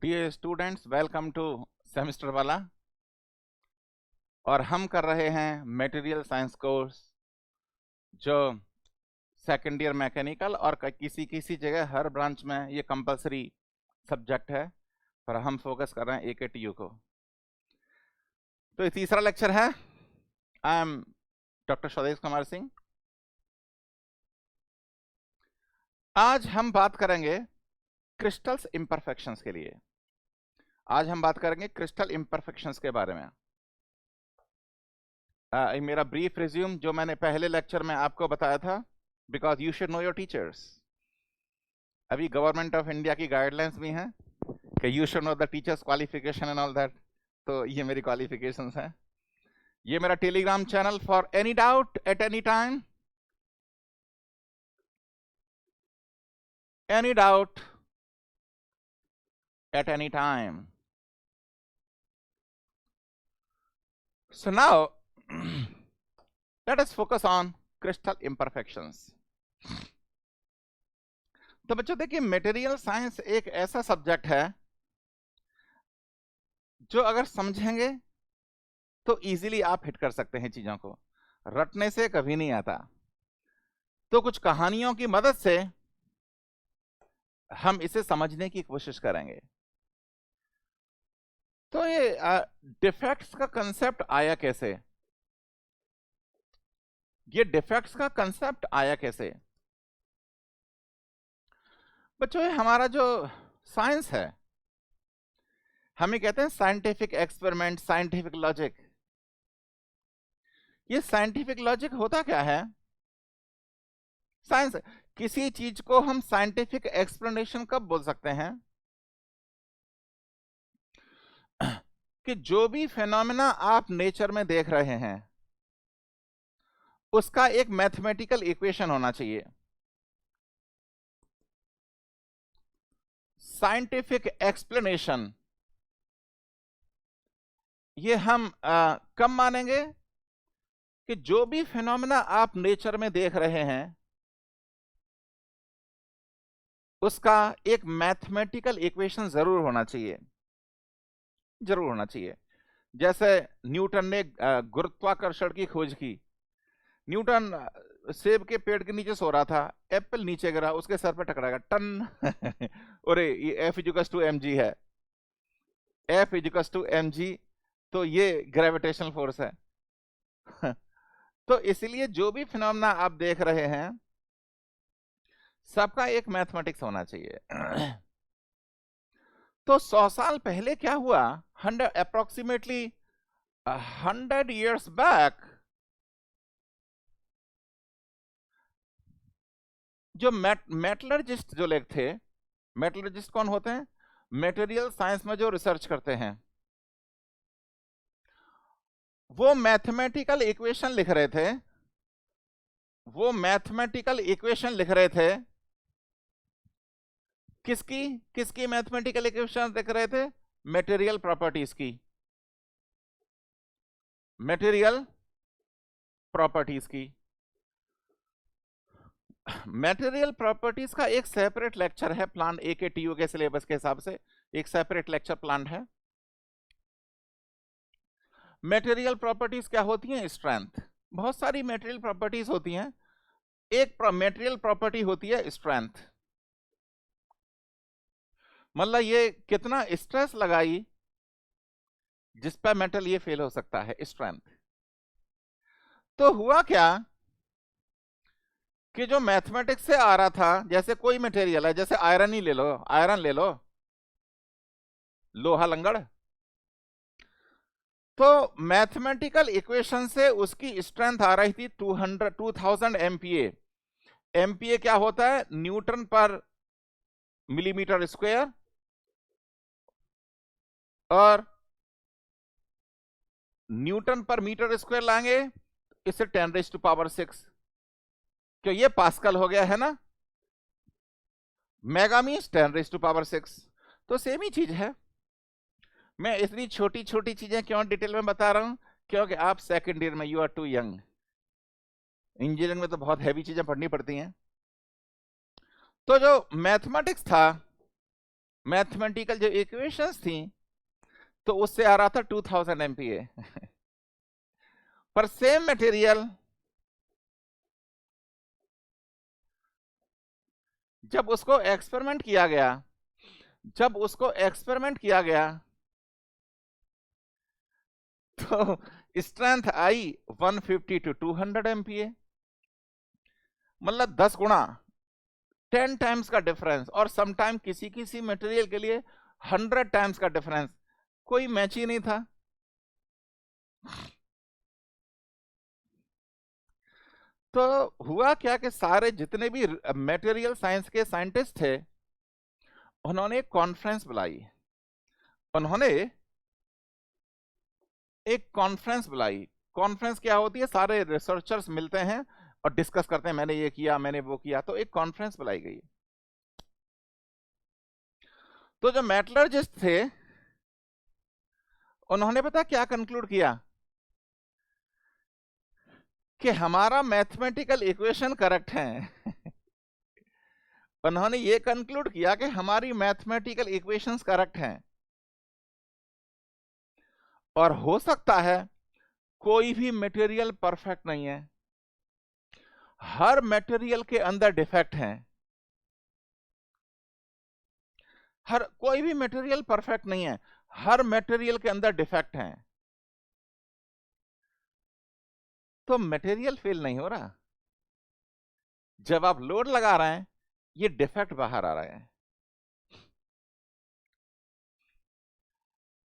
Dear students, welcome to semester वाला। और हम कर रहे हैं मटेरियल साइंस कोर्स, जो सेकेंड ईयर मैकेनिकल और किसी किसी जगह हर ब्रांच में ये कंपलसरी सब्जेक्ट है, पर हम फोकस कर रहे हैं AKTU को। तो ये तीसरा लेक्चर है। आई एम डॉक्टर स्वदेश कुमार सिंह। आज हम बात करेंगे क्रिस्टल्स इम्परफेक्शंस के लिए। आज हम बात करेंगे क्रिस्टल इम्परफेक्शंस के बारे में। मेरा ब्रीफ रिज्यूम जो मैंने पहले लेक्चर में आपको बताया था, because you should know your teachers. अभी गवर्नमेंट ऑफ इंडिया की गाइडलाइंस भी हैं कि you should know the teachers qualification and all that. तो ये मेरी क्वालिफिकेशंस हैं। ये मेरा Telegram channel for any doubt at any time, any doubt at any time. So now let us focus on crystal imperfections. तो बच्चों देखिए, material science एक ऐसा सब्जेक्ट है जो अगर समझेंगे तो इजीली आप हिट कर सकते हैं चीजों को। रटने से कभी नहीं आता। तो कुछ कहानियों की मदद से हम इसे समझने की कोशिश करेंगे। तो ये डिफेक्ट्स का कंसेप्ट आया कैसे? ये डिफेक्ट्स का कंसेप्ट आया कैसे? बच्चों, ये हमारा जो साइंस है, हमें कहते हैं साइंटिफिक एक्सपेरिमेंट, साइंटिफिक लॉजिक। ये साइंटिफिक लॉजिक होता क्या है? साइंस, किसी चीज को हम साइंटिफिक एक्सप्लेनेशन कब बोल सकते हैं? कि जो भी फेनोमेना आप नेचर में देख रहे हैं उसका एक मैथमेटिकल इक्वेशन होना चाहिए। साइंटिफिक एक्सप्लेनेशन ये हम कब मानेंगे? कि जो भी फेनोमेना आप नेचर में देख रहे हैं उसका एक मैथमेटिकल इक्वेशन जरूर होना चाहिए, जरूर होना चाहिए। जैसे न्यूटन ने गुरुत्वाकर्षण की खोज की। न्यूटन सेब के पेड़ के नीचे सो रहा था, एप्पल नीचे गिरा, उसके सर पे टकराएगा, टन। और ये F=mg है, F=mg। तो ये ग्रेविटेशनल फोर्स है। तो इसलिए जो भी फिनोमेना आप देख रहे हैं सबका एक मैथमेटिक्स होना चाहिए। तो 100 साल पहले क्या हुआ? अप्रोक्सीमेटली 100 years बैक, जो मेटलर्जिस्ट जो लोग थे, मेटलर्जिस्ट कौन होते हैं? मटेरियल साइंस में जो रिसर्च करते हैं, वो मैथमेटिकल इक्वेशन लिख रहे थे। वो मैथमेटिकल इक्वेशन लिख रहे थे किसकी? किसकी मैथमेटिकल इक्वेशन लिख रहे थे? मटेरियल प्रॉपर्टीज की, मटेरियल प्रॉपर्टीज की। मटेरियल प्रॉपर्टीज का एक सेपरेट लेक्चर है प्लान, AKTU के सिलेबस के हिसाब से एक सेपरेट लेक्चर प्लान है। मटेरियल प्रॉपर्टीज क्या होती हैं? स्ट्रेंथ। बहुत सारी मटेरियल प्रॉपर्टीज होती हैं। एक मटेरियल प्रॉपर्टी होती है स्ट्रेंथ। मतलब ये कितना स्ट्रेस लगाई जिस पर मेटल ये फेल हो सकता है, स्ट्रेंथ। तो हुआ क्या कि जो मैथमेटिक्स से आ रहा था, जैसे कोई मटेरियल है, जैसे आयरन ही ले लो, आयरन ले लो, लोहा लंगड़। तो मैथमेटिकल इक्वेशन से उसकी स्ट्रेंथ आ रही थी 2000 MPa। MPa क्या होता है? न्यूटन पर मिलीमीटर स्क्वायर। और न्यूटन पर मीटर स्क्वायर लाएंगे इससे 10⁶। क्यों? ये पास्कल हो गया है ना। Mega means 10⁶। तो सेम ही चीज है। मैं इतनी छोटी छोटी चीजें क्यों डिटेल में बता रहा हूं? क्योंकि आप सेकेंड ईयर में, you are too young. Engineering में तो बहुत हैवी चीजें पढ़नी पड़ती हैं। तो जो मैथमेटिक्स था मैथमेटिकल जो इक्वेशंस थी तो उससे आ रहा था 2000 MPa पर सेम मटेरियल जब उसको एक्सपेरिमेंट किया गया तो स्ट्रेंथ आई 150 to 200 MPa, मतलब 10 गुना, 10 टाइम्स का डिफरेंस। और समटाइम किसी किसी मटेरियल के लिए 100 टाइम्स का डिफरेंस, कोई मैच ही नहीं था। तो हुआ क्या कि सारे जितने भी मटेरियल साइंस के साइंटिस्ट थे उन्होंने एक कॉन्फ्रेंस बुलाई। उन्होंने एक कॉन्फ्रेंस बुलाई। कॉन्फ्रेंस क्या होती है? सारे रिसर्चर्स मिलते हैं और डिस्कस करते हैं, मैंने ये किया, मैंने वो किया। तो एक कॉन्फ्रेंस बुलाई गई। तो जो मेटलर्जिस्ट थे उन्होंने पता क्या कंक्लूड किया कि हमारा मैथमेटिकल इक्वेशन करेक्ट है। उन्होंने ये कंक्लूड किया कि हमारी मैथमेटिकल इक्वेशंस करेक्ट हैं और हो सकता है कोई भी मटेरियल परफेक्ट नहीं है, हर मटेरियल के अंदर डिफेक्ट हैं। हर कोई भी मटेरियल परफेक्ट नहीं है, हर मटेरियल के अंदर डिफेक्ट हैं। तो मटेरियल फेल नहीं हो रहा, जब आप लोड लगा रहे हैं ये डिफेक्ट बाहर आ रहे हैं।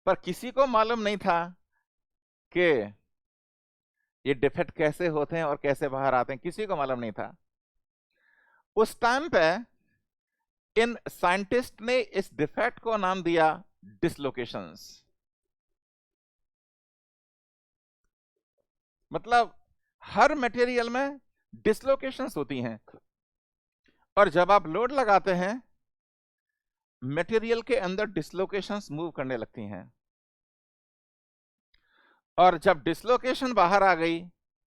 पर किसी को मालूम नहीं था कि ये डिफेक्ट कैसे होते हैं और कैसे बाहर आते हैं, किसी को मालूम नहीं था। उस टाइम पे इन साइंटिस्ट ने इस डिफेक्ट को नाम दिया डिसलोकेशंस। मतलब हर मटेरियल में डिसलोकेशंस होती हैं और जब आप लोड लगाते हैं मटेरियल के अंदर डिसलोकेशंस मूव करने लगती हैं। और जब डिसलोकेशन बाहर आ गई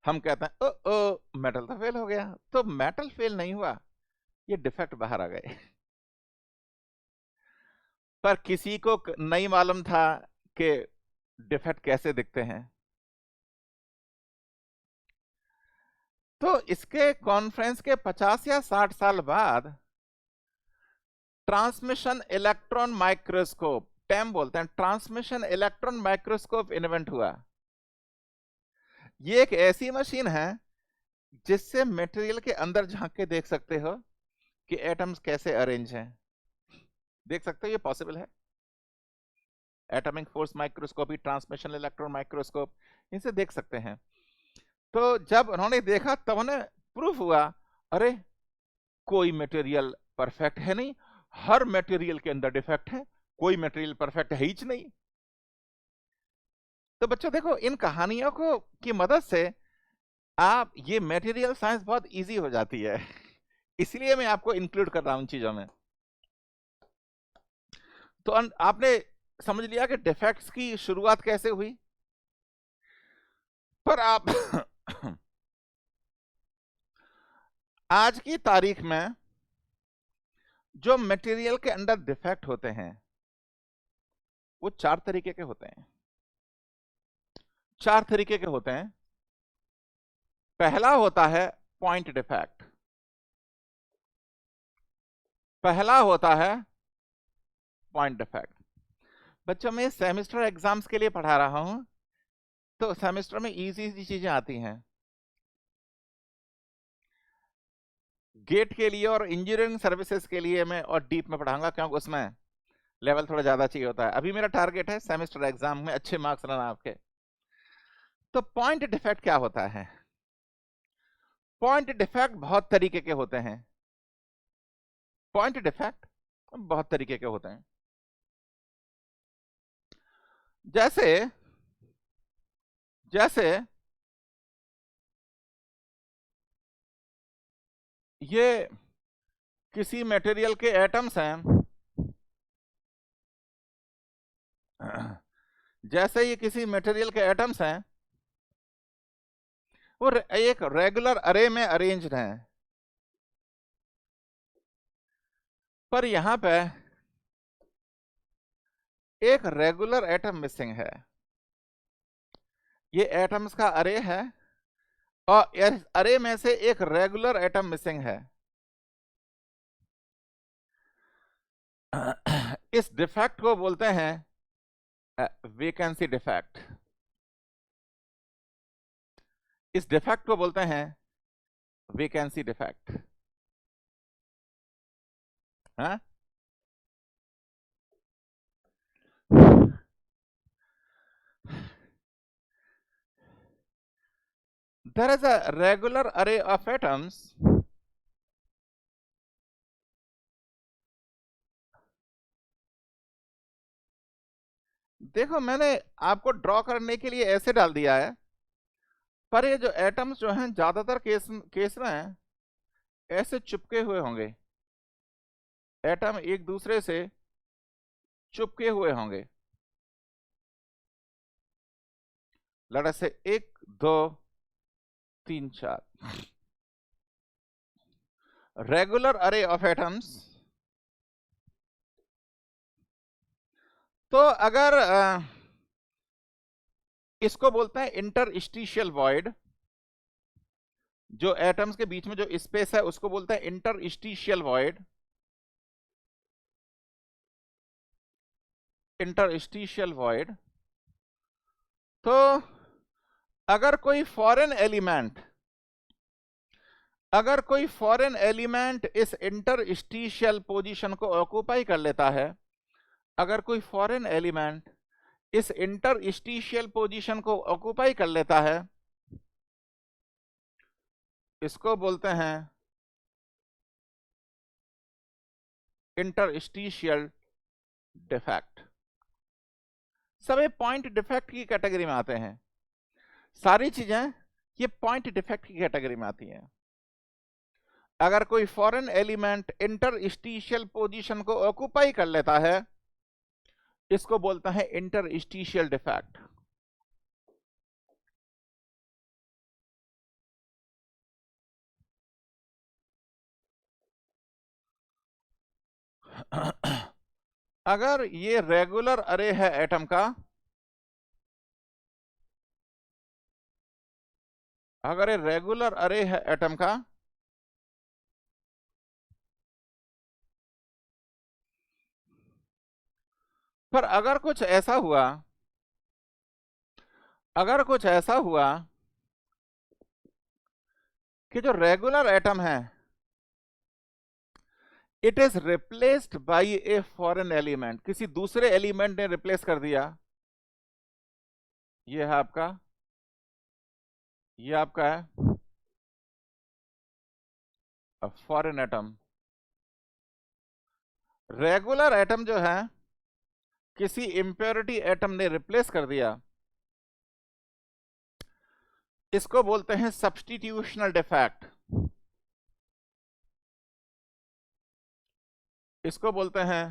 हम कहते हैं ओ ओ मेटल तो फेल हो गया। तो मेटल फेल नहीं हुआ, ये डिफेक्ट बाहर आ गए। पर किसी को नहीं मालूम था कि डिफेक्ट कैसे दिखते हैं। तो इसके कॉन्फ्रेंस के 50 या 60 साल बाद ट्रांसमिशन इलेक्ट्रॉन माइक्रोस्कोप, टैम बोलते हैं, ट्रांसमिशन इलेक्ट्रॉन माइक्रोस्कोप इन्वेंट हुआ। ये एक ऐसी मशीन है जिससे मटेरियल के अंदर झांक के देख सकते हो कि एटम्स कैसे अरेंज हैं। देख सकते हो, ये पॉसिबल है। Atomic force microscopy, transmission electron microscope, इनसे देख सकते हैं। तो जब उन्होंने देखा तब उन्हें प्रूफ हुआ, अरे कोई मटेरियल परफेक्ट है नहीं, हर मटेरियल के अंदर डिफेक्ट है, कोई मटेरियल परफेक्ट है ही नहीं। तो बच्चों देखो, इन कहानियों को की मदद से आप ये मटेरियल साइंस बहुत इजी हो जाती है। इसलिए मैं आपको इंक्लूड कर रहा हूं इन चीजों में। तो आपने समझ लिया कि डिफेक्ट्स की शुरुआत कैसे हुई। पर आप आज की तारीख में जो मटेरियल के अंदर डिफेक्ट होते हैं वो 4 तरीके के होते हैं। 4 तरीके के होते हैं। पहला होता है पॉइंट डिफेक्ट। पहला होता है पॉइंट डिफेक्ट। बच्चों, मैं सेमेस्टर एग्जाम्स के लिए पढ़ा रहा हूं तो सेमेस्टर में इजी इजी चीजें आती हैं। गेट के लिए और इंजीनियरिंग सर्विसेज के लिए मैं और डीप में पढ़ाऊंगा, क्योंकि उसमें लेवल थोड़ा ज्यादा चाहिए होता है। अभी मेरा टारगेट है सेमेस्टर एग्जाम में अच्छे मार्क्स लाना आपके। तो पॉइंट डिफेक्ट क्या होता है? पॉइंट डिफेक्ट बहुत तरीके के होते हैं। पॉइंट डिफेक्ट बहुत तरीके के होते हैं। जैसे जैसे ये किसी मटेरियल के एटम्स हैं। जैसे ये किसी मटेरियल के एटम्स हैं, वो एक रेगुलर अरे में अरेंज्ड हैं। पर यहां पे एक रेगुलर एटम मिसिंग है, ये एटम्स का अरे है और इस अरे में से एक रेगुलर एटम मिसिंग है। इस डिफेक्ट को बोलते हैं वेकेंसी डिफेक्ट। इस डिफेक्ट को बोलते हैं वेकेंसी डिफेक्ट। हाँ, there is a regular array of atoms देखो मैंने आपको ड्रॉ करने के लिए ऐसे डाल दिया है, पर ये जो एटम्स जो हैं ज्यादातर केस में ऐसे चिपके हुए होंगे, एटम एक दूसरे से चिपके हुए होंगे। लड़ा से 1 2 3 4 रेगुलर अरे ऑफ एटम्स। तो अगर इसको बोलते हैं इंटरस्टिशियल वॉइड, जो एटम्स के बीच में जो स्पेस है उसको बोलते हैं इंटरस्टिशियल वॉइड। Interstitial void. तो अगर कोई फॉरेन एलिमेंट इस इंटरस्टिशियल पोजीशन को ऑक्युपाई कर लेता है, अगर कोई फॉरेन एलिमेंट इस इंटरस्टिशियल पोजीशन को ऑक्युपाई कर लेता है, इसको बोलते हैं इंटरस्टिशियल डिफेक्ट। सभी पॉइंट डिफेक्ट की कैटेगरी में आते हैं, सारी चीजें ये पॉइंट डिफेक्ट की कैटेगरी में आती हैं। अगर कोई फॉरेन एलिमेंट इंटरस्टिशियल पोजीशन को ऑक्युपाई कर लेता है, इसको बोलता है इंटरस्टिशियल डिफेक्ट। अगर ये रेगुलर अरे है एटम का, अगर ये रेगुलर अरे है एटम का, पर अगर कुछ ऐसा हुआ, अगर कुछ ऐसा हुआ कि जो रेगुलर एटम है it is replaced by a foreign element, किसी दूसरे एलिमेंट ने रिप्लेस कर दिया, ये है आपका, ये आपका है फॉरेन एटम। रेगुलर एटम जो है किसी इंप्योरिटी एटम ने रिप्लेस कर दिया, इसको बोलते हैं सब्स्टिट्यूशनल डिफेक्ट। इसको बोलते हैं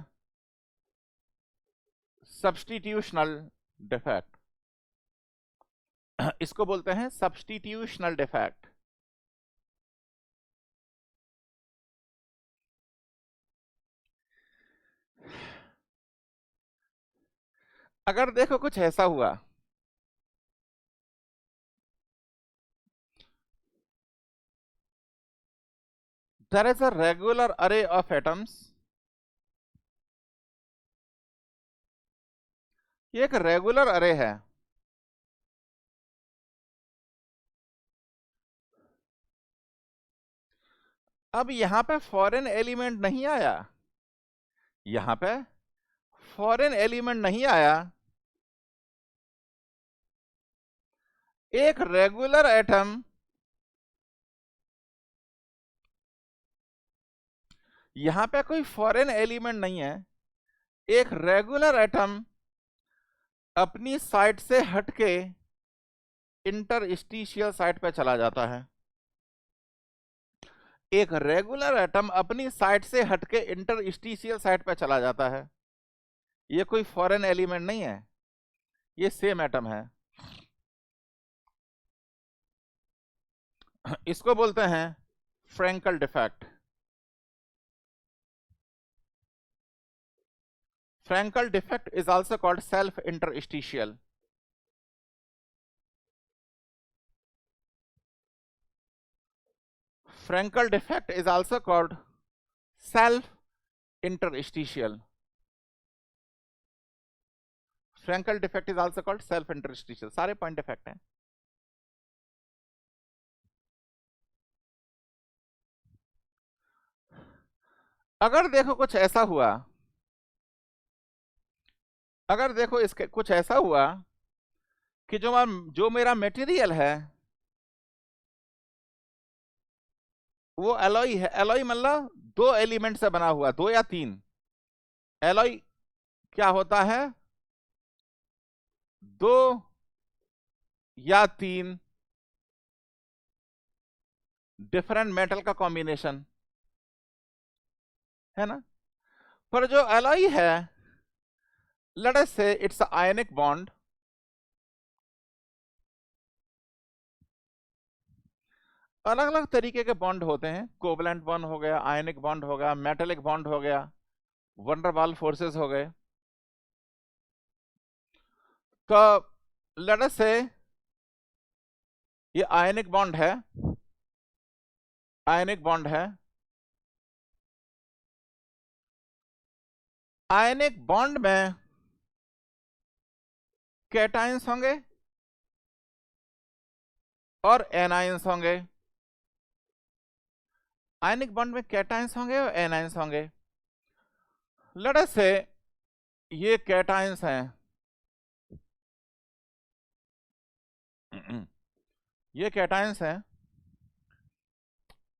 सब्स्टिट्यूशनल डिफेक्ट। इसको बोलते हैं सब्स्टिट्यूशनल डिफेक्ट। अगर देखो कुछ ऐसा हुआ, there is a regular array of atoms, ये एक रेगुलर अरे है, अब यहां पे फॉरेन एलिमेंट नहीं आया, यहां पे फॉरेन एलिमेंट नहीं आया, एक रेगुलर एटम यहां पे कोई फॉरेन एलिमेंट नहीं है, एक रेगुलर एटम अपनी साइट से हटके इंटरस्टिशियल साइट पे चला जाता है। एक रेगुलर एटम अपनी साइट से हटके इंटरस्टिशियल साइट पे चला जाता है, ये कोई फॉरेन एलिमेंट नहीं है, ये सेम एटम है। इसको बोलते हैं Frenkel defect. Frankel defect is also called self-interstitial. Frankel defect is also called self-interstitial. Frankel defect is also called self-interstitial. सारे पॉइंट डिफेक्ट हैं. अगर देखो कुछ ऐसा हुआ, अगर देखो इसके कुछ ऐसा हुआ कि जो मेरा मटेरियल है वो एलॉय है. एलॉय मतलब दो एलिमेंट से बना हुआ, दो या तीन. एलॉय क्या होता है? दो या तीन डिफरेंट मेटल का कॉम्बिनेशन है ना. पर जो एलॉय है, लेट अस से इट्स आयनिक बॉन्ड. अलग अलग तरीके के बॉन्ड होते हैं. कोवलेंट बॉन्ड हो गया, आयनिक बॉन्ड हो गया, मेटेलिक बॉन्ड हो गया, वंडरवाल फोर्सेस हो गए. तो लेट अस से ये आयनिक बॉन्ड है, आयनिक बॉन्ड है. आयनिक बॉन्ड में कैटायंस होंगे और एनायंस होंगे. आयनिक बॉन्ड में कैटायंस होंगे और एनायंस होंगे. लेट अस से ये कैटायंस हैं, ये कैटायंस हैं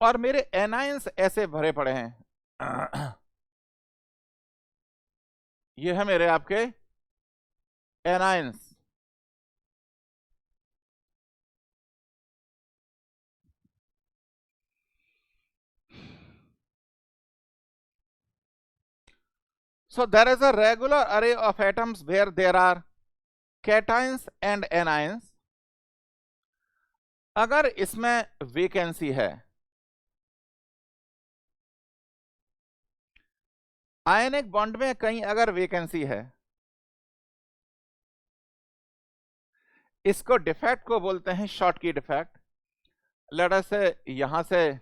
और मेरे एनायंस ऐसे भरे पड़े हैं. ये है मेरे आपके anions. So there is a regular array of atoms where there are cations and anions. अगर इसमें वेकेंसी है, आयनिक बॉन्ड में कहीं अगर वेकेंसी है, इसको डिफेक्ट को बोलते हैं शॉर्टकी डिफेक्ट. लेट अस से यहां से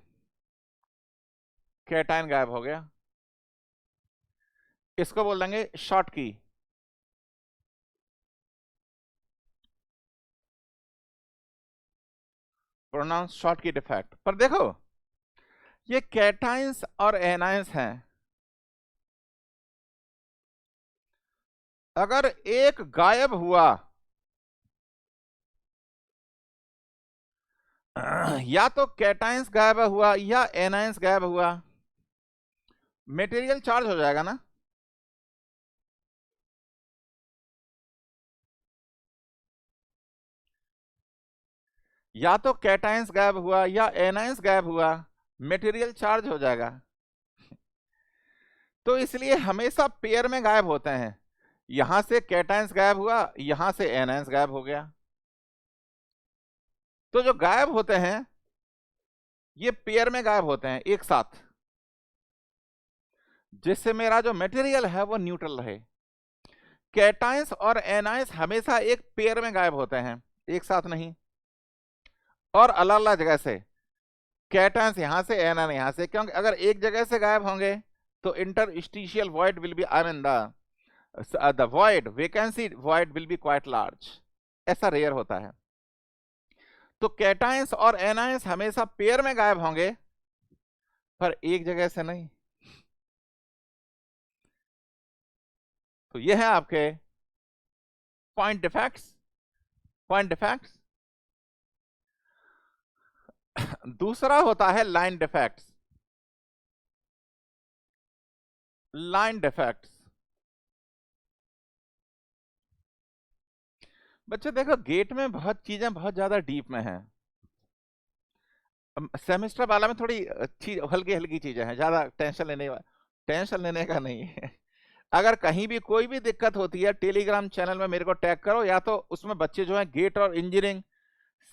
कैटायन गायब हो गया, इसको बोल देंगे शॉर्टकी. Pronounce Schottky defect. पर देखो ये कैटायंस और एनायंस हैं. अगर एक गायब हुआ, या तो कैटायंस गायब हुआ या एनायंस गायब हुआ, मटेरियल चार्ज हो जाएगा ना. या तो कैटायंस गायब हुआ या एनायंस गायब हुआ, मटेरियल चार्ज हो जाएगा. तो इसलिए हमेशा पेयर में गायब होते हैं. यहां से कैटायंस गायब हुआ, यहां से एनायंस गायब हो गया. तो जो गायब होते हैं ये पेयर में गायब होते हैं एक साथ, जिससे मेरा जो मटेरियल है वो न्यूट्रल रहे. कैटायंस और एनायंस हमेशा एक पेयर में गायब होते हैं, एक साथ नहीं. और अलग अलग जगह से, कैटायंस यहां से, एनायन यहां से. क्योंकि अगर एक जगह से गायब होंगे तो interstitial void will be, I mean the void, vacancy void will be quite large. ऐसा रेयर होता है. तो कैटायंस और एनायंस हमेशा पेयर में गायब होंगे, पर एक जगह से नहीं. तो ये है आपके पॉइंट डिफेक्ट्स. Point defects. दूसरा होता है लाइन डिफेक्ट्स. Line defects. बच्चे देखो गेट में बहुत चीजें बहुत ज्यादा डीप में हैं. सेमेस्टर वाला में थोड़ी हल्की हल्की चीजें हैं, ज्यादा टेंशन लेने का नहीं है. अगर कहीं भी कोई भी दिक्कत होती है, टेलीग्राम चैनल में मेरे को टैग करो, या तो उसमें बच्चे जो हैं गेट और इंजीनियरिंग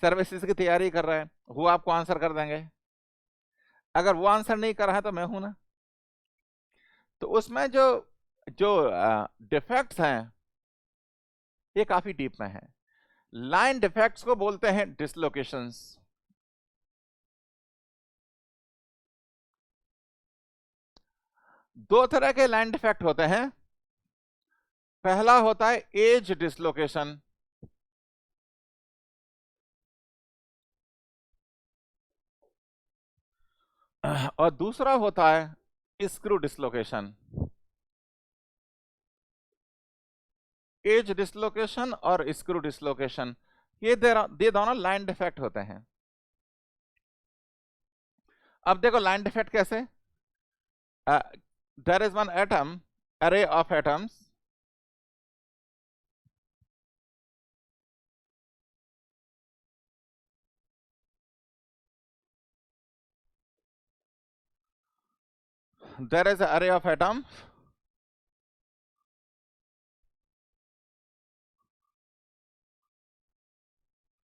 सर्विसेज की तैयारी कर रहे हैं, वो आपको आंसर कर देंगे. अगर वो आंसर नहीं कर रहा है तो मैं हूं ना. तो उसमें जो जो डिफेक्ट्स हैं ये काफी डीप में है। लाइन डिफेक्ट्स को बोलते हैं डिसलोकेशंस। दो तरह के लाइन डिफेक्ट होते हैं। पहला होता है एज डिसलोकेशन, और दूसरा होता है स्क्रू डिसलोकेशन। एज डिसलोकेशन और स्क्रू डिसलोकेशन ये दोनों लाइन डिफेक्ट होते हैं। अब देखो लाइन डिफेक्ट कैसे। There is one atom, array of atoms, there is an array of atoms,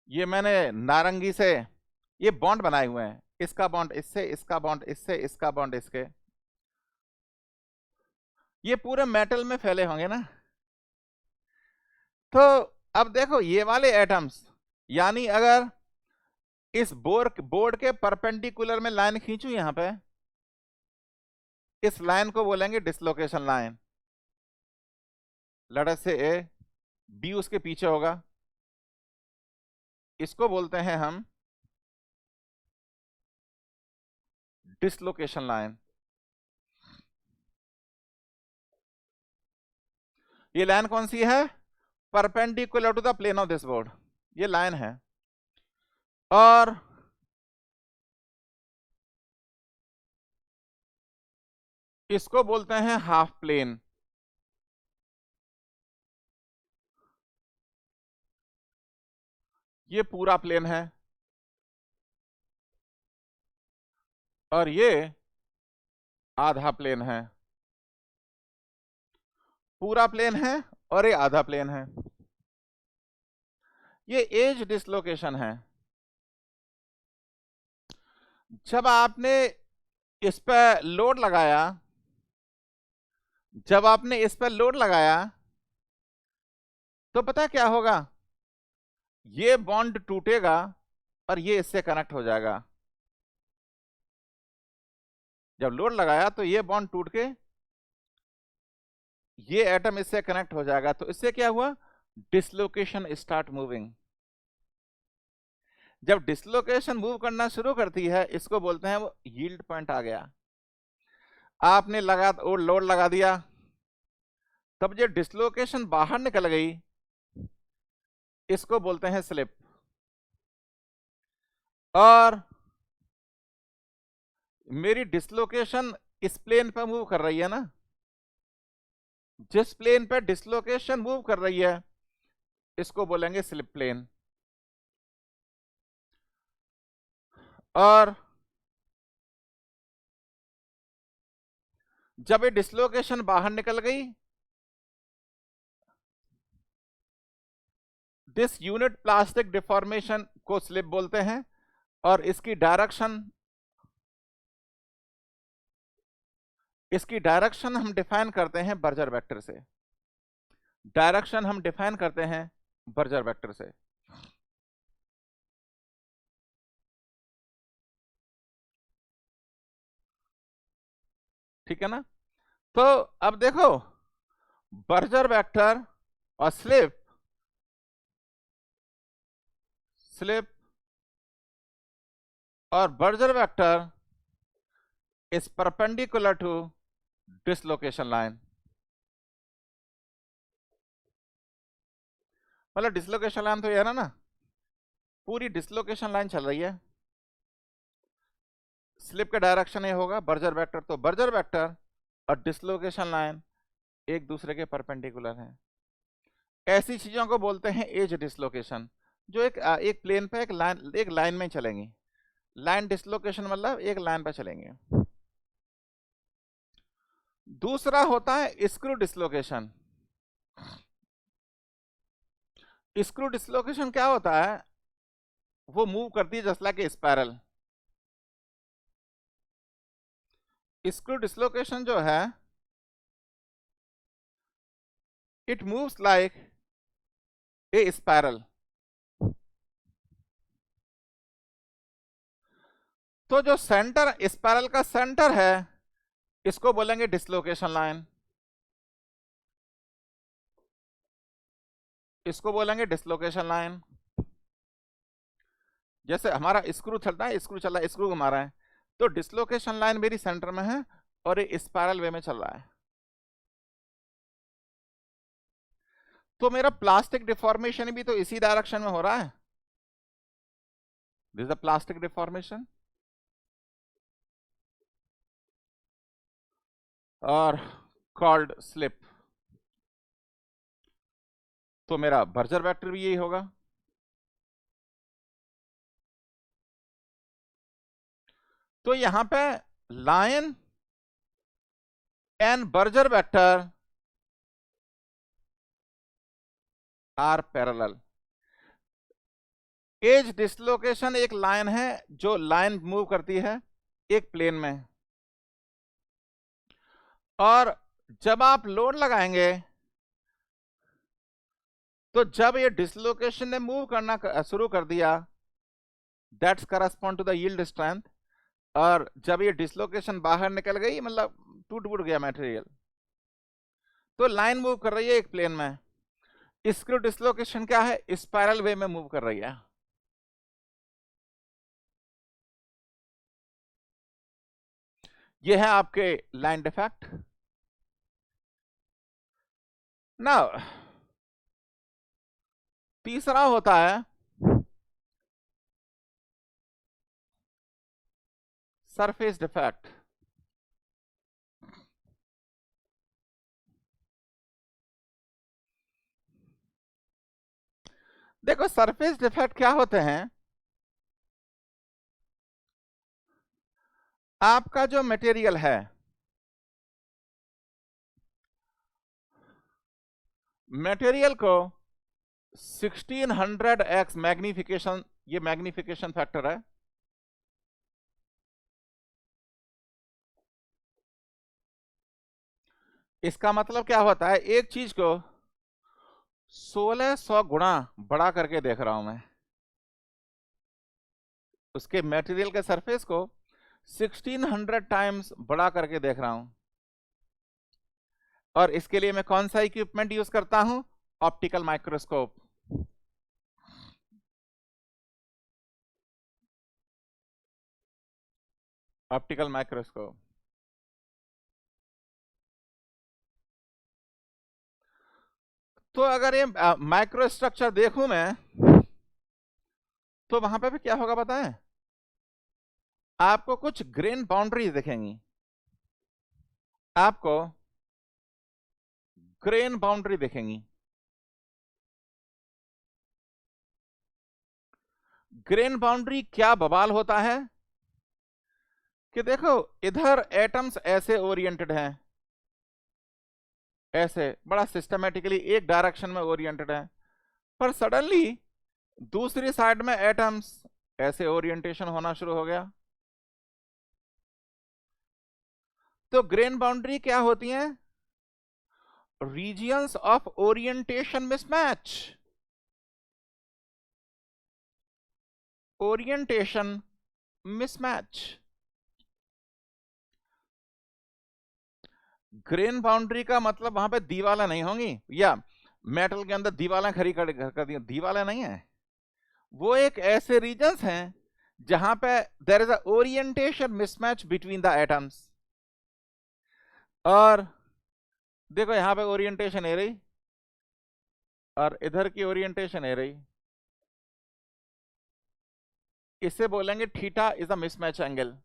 ये मैंने नारंगी से ये बॉन्ड बनाए हुए हैं, इसका बॉन्ड इससे, इसका बॉन्ड इससे, इसका बॉन्ड इसके। ये पूरे मेटल में फैले होंगे ना। तो अब देखो ये वाले एटम्स, यानी अगर इस बोर्ड के परपेंडिकुलर में लाइन खींचू यहां पे, इस लाइन को बोलेंगे डिसलोकेशन लाइन। लेट अस से ए, बी उसके पीछे होगा, इसको बोलते हैं हम डिसलोकेशन लाइन। ये लाइन कौन सी है? Perpendicular to the plane of this board, ये लाइन है। और इसको बोलते हैं हाफ प्लेन। ये पूरा प्लेन है और ये आधा प्लेन है। पूरा प्लेन है और ये आधा प्लेन है। ये एज डिसलोकेशन है। जब आपने इस पर लोड लगाया, जब आपने इस पर लोड लगाया तो पता क्या होगा? ये बॉन्ड टूटेगा और ये इससे कनेक्ट हो जाएगा। जब लोड लगाया तो ये बॉन्ड टूट के ये एटम इससे कनेक्ट हो जाएगा। तो इससे क्या हुआ? Dislocation start moving. जब डिसलोकेशन मूव करना शुरू करती है, इसको बोलते हैं वो यील्ड पॉइंट आ गया। आपने लोड लगा दिया, तब जो डिसलोकेशन बाहर निकल गई, इसको बोलते हैं स्लिप। और मेरी डिसलोकेशन इस प्लेन पर मूव कर रही है ना, जिस प्लेन पर डिसलोकेशन मूव कर रही है इसको बोलेंगे स्लिप प्लेन। और जब ये डिसलोकेशन बाहर निकल गई, दिस यूनिट प्लास्टिक डिफॉर्मेशन को स्लिप बोलते हैं। और इसकी डायरेक्शन हम डिफाइन करते हैं बर्जर वेक्टर से। डायरेक्शन हम डिफाइन करते हैं बर्जर वेक्टर से। ठीक है ना? तो अब देखो, बर्जर वेक्टर और स्लिप और Burgers vector is perpendicular to dislocation line. मतलब डिसलोकेशन लाइन तो ये है ना, पूरी डिसलोकेशन लाइन चल रही है। स्लिप का डायरेक्शन ये होगा बर्जर वेक्टर। तो बर्जर वेक्टर और डिसलोकेशन लाइन एक दूसरे के परपेंडिकुलर हैं। ऐसी चीजों को बोलते हैं एज डिसलोकेशन, जो एक प्लेन पे एक लाइन में चलेंगी। लाइन डिसलोकेशन मतलब एक लाइन पर चलेंगे। दूसरा होता है स्क्रू डिसलोकेशन। स्क्रू डिसलोकेशन क्या होता है? वो मूव करती है just like a spiral. Screw dislocation जो है it moves like a spiral. तो जो सेंटर, स्पाइरल का सेंटर है, इसको बोलेंगे डिसलोकेशन लाइन, इसको बोलेंगे डिसलोकेशन लाइन। जैसे हमारा स्क्रू चलता है, स्क्रू चल रहा है, स्क्रू घुमा रहा है, तो डिसलोकेशन लाइन मेरी सेंटर में है और ये स्पाइरल वे में चल रहा है। तो मेरा प्लास्टिक डिफॉर्मेशन भी तो इसी डायरेक्शन में हो रहा है। This is the plastic deformation. और कॉल्ड स्लिप। तो मेरा बर्जर वेक्टर भी यही होगा। तो यहां पे line and Burgers vector are parallel. Edge dislocation एक लाइन है जो लाइन मूव करती है एक प्लेन में, और जब आप लोड लगाएंगे तो जब ये डिसलोकेशन ने मूव करना शुरू कर दिया, that's correspond to the yield strength. और जब ये डिसलोकेशन बाहर निकल गई, मतलब टूट फूट गया मटेरियल, तो लाइन मूव कर रही है एक प्लेन में। स्क्रू डिसलोकेशन क्या है? स्पाइरल वे में मूव कर रही है। ये है आपके लाइन डिफेक्ट। ना तीसरा होता है सरफेस डिफेक्ट। देखो सरफेस डिफेक्ट क्या होते हैं, आपका जो मटेरियल है, मटेरियल को 1600x मैग्निफिकेशन, ये मैग्निफिकेशन फैक्टर है, इसका मतलब क्या होता है, एक चीज को 1600 गुणा बड़ा करके देख रहा हूं मैं, उसके मटेरियल के सरफेस को 1600 टाइम्स बड़ा करके देख रहा हूं। और इसके लिए मैं कौन सा इक्विपमेंट यूज करता हूं? Optical microscope. Optical microscope. तो अगर ये माइक्रो स्ट्रक्चर देखूं मैं, तो वहां पे भी क्या होगा बताएं? आपको कुछ ग्रेन बाउंड्रीज दिखेंगी, आपको ग्रेन बाउंड्री दिखेंगी। ग्रेन बाउंड्री क्या बवाल होता है कि देखो इधर एटम्स ऐसे ओरिएंटेड हैं, ऐसे बड़ा सिस्टमेटिकली एक डायरेक्शन में ओरिएंटेड है, पर सडनली दूसरी साइड में एटम्स ऐसे ओरिएंटेशन होना शुरू हो गया। तो ग्रेन बाउंड्री क्या होती है? Regions of orientation mismatch. Orientation mismatch. Grain boundary का मतलब वहां पे दीवालें नहीं होंगी, या मेटल के अंदर दीवालें खड़ी कर दी, दीवालें नहीं है, वो एक ऐसे रीजन्स हैं जहां पे there is a orientation mismatch between the atoms. और देखो यहां पे ओरिएंटेशन है रही और इधर की ओरिएंटेशन है रही, इसे बोलेंगे theta is a mismatch angle.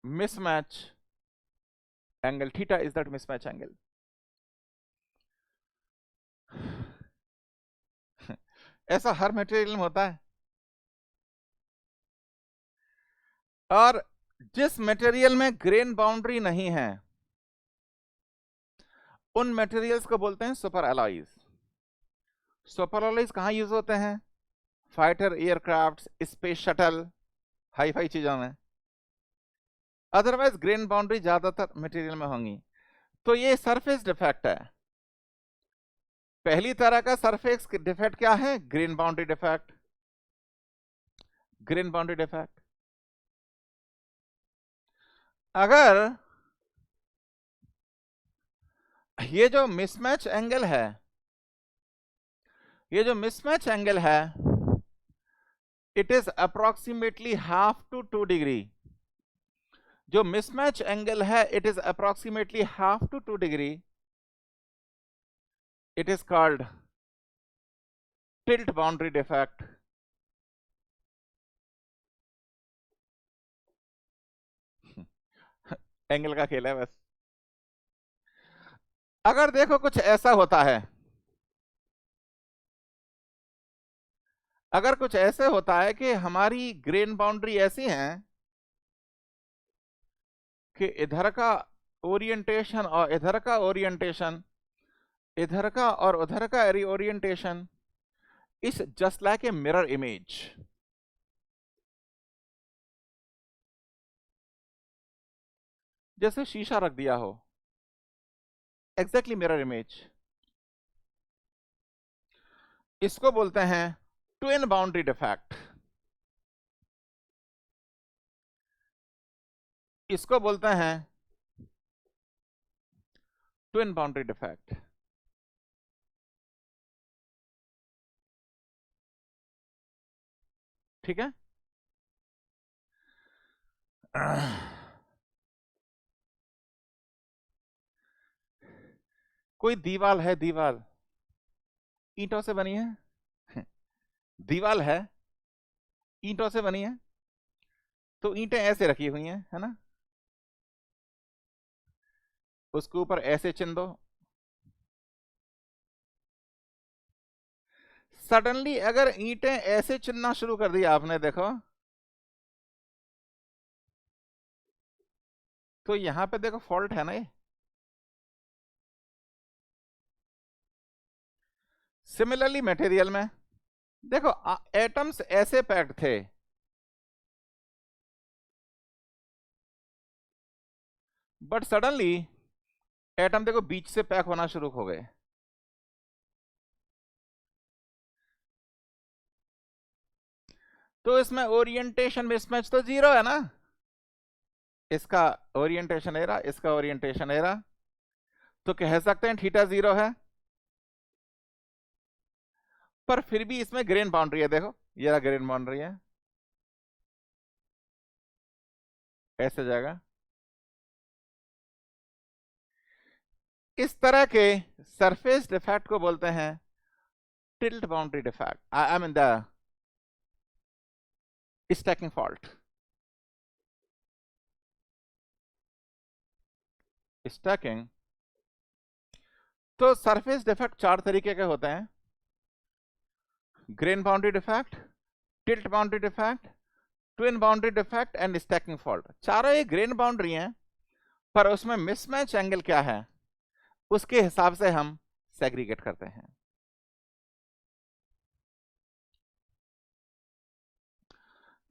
Mismatch angle, theta is that mismatch angle. ऐसा हर मटेरियल में होता है। और जिस मटेरियल में ग्रेन बाउंड्री नहीं है, उन मटेरियल्स को बोलते हैं सुपर एलॉयज। सुपर एलॉयज कहां यूज होते हैं? Fighter aircraft, space shuttle, hi fi चीजों में। अदरवाइज ग्रेन बाउंड्री ज्यादातर मटेरियल में होंगी। तो ये सरफेस डिफेक्ट है। पहली तरह का सरफेस डिफेक्ट क्या है? Grain boundary defect. Grain boundary defect. अगर ये जो मिसमैच एंगल है, ये जो मिसमैच एंगल है, it is approximately 1/2 to 2 degree. जो मिसमैच एंगल है it is approximately 1/2 to 2 degree. It is called tilt boundary defect. Angle का खेल है बस। अगर देखो कुछ ऐसा होता है, अगर कुछ ऐसे होता है कि हमारी ग्रेन बाउंड्री ऐसी है कि इधर का ओरिएंटेशन और इधर का ओरिएंटेशन, इधर का और उधर का orientation is just like a mirror image. जैसे शीशा रख दिया हो, एग्जैक्टली मिरर इमेज। इसको बोलते हैं ट्विन बाउंड्री डिफेक्ट। इसको बोलते हैं ट्विन बाउंड्री डिफेक्ट। ठीक है। कोई दीवार है, दीवार ईंटों से बनी है। दीवार है, ईंटों से बनी है, तो ईंटें ऐसे रखी हुई हैं, है ना। उसके ऊपर ऐसे चिन्ह दो। सडनली अगर ईंटें ऐसे चिन्हना शुरू कर दिया आपने, देखो तो यहां पे देखो फॉल्ट है ना ये। सिमिलरली मटेरियल में देखो एटम्स ऐसे पैक्ड थे, बट सडनली एटम देखो बीच से पैक होना शुरू हो गए। तो इसमें ओरिएंटेशन मिसमैच तो जीरो है ना। इसका ओरिएंटेशन एरा, इसका ओरिएंटेशन एरा, तो कह सकते हैं थीटा 0 है। पर फिर भी इसमें ग्रेन बाउंड्री है, देखो ये रहा ग्रेन बाउंड्री है, ऐसे जाएगा। इस तरह के सरफेस डिफेक्ट को बोलते हैं tilt boundary defect, I mean the stacking fault. Stacking. तो सरफेस डिफेक्ट चार तरीके के होते हैं: grain boundary defect, tilt boundary defect, twin boundary defect and stacking fault. चारों ये ग्रेन बाउंड्री हैं, पर उसमें मिसमैच एंगल क्या है उसके हिसाब से हम सेग्रीगेट करते हैं।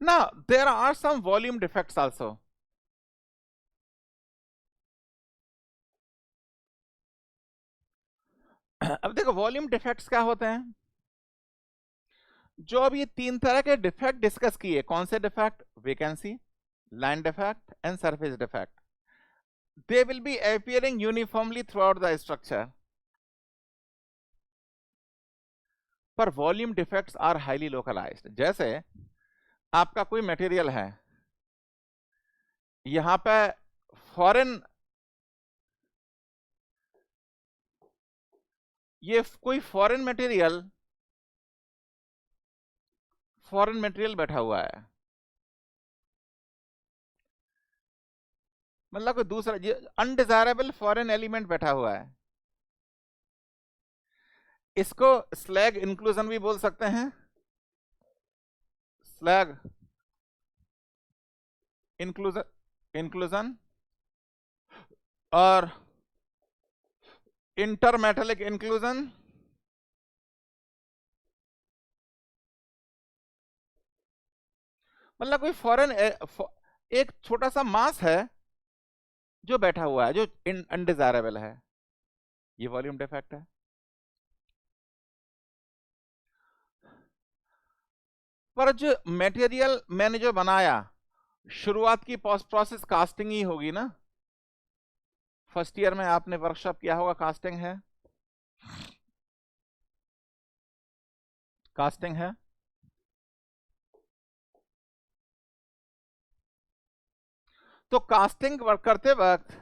Now there are some volume defects also. अब देखो वॉल्यूम डिफेक्ट्स क्या होते हैं। जो अब ये तीन तरह के डिफेक्ट डिस्कस किए, कौन से defect? Vacancy, line defect and surface defect. They will be appearing uniformly throughout the structure, पर volume defects are highly localized. जैसे आपका कोई मटेरियल है, यहां पे फॉरेन, ये कोई फॉरेन मटेरियल बैठा हुआ है, मतलब कोई दूसरा अनडिजायरेबल फॉरेन एलिमेंट बैठा हुआ है। इसको स्लैग इंक्लूजन भी बोल सकते हैं। स्लैग इंक्लूजन और इंटरमेटेलिक इंक्लूजन। मतलब कोई फॉरेन एक छोटा सा मास है जो बैठा हुआ है, जो अनडिजायरेबल है, ये वॉल्यूम डिफेक्ट है। पर जो मटेरियल मैंने जो बनाया, शुरुआत की प्रोसेस कास्टिंग ही होगी ना। फर्स्ट ईयर में आपने वर्कशॉप किया होगा, कास्टिंग है, कास्टिंग है। तो कास्टिंग करते वक्त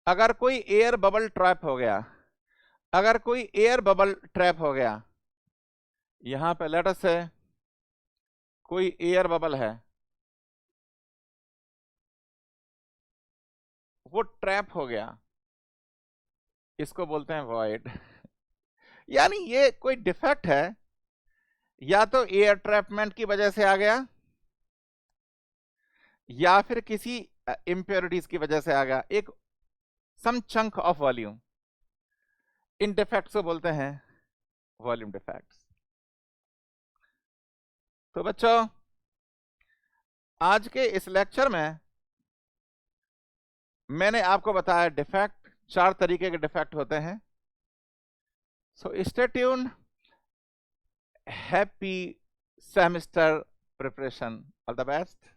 अगर कोई एयर बबल ट्रैप हो गया, अगर कोई एयर बबल ट्रैप हो गया, यहां पे लेट अस से कोई एयर बबल है, वो ट्रैप हो गया, इसको बोलते हैं वॉइड। यानी ये कोई डिफेक्ट है, या तो एयर ट्रैपमेंट की वजह से आ गया, या फिर किसी इंप्योरिटीज की वजह से आ गया, एक सम चंक ऑफ वॉल्यूम। इन डिफेक्ट्स को बोलते हैं वॉल्यूम डिफेक्ट्स। तो बच्चों, आज के इस लेक्चर में मैंने आपको बताया डिफेक्ट, 4 तरीके के डिफेक्ट होते हैं। So stay tuned, happy semester preparation, all the best.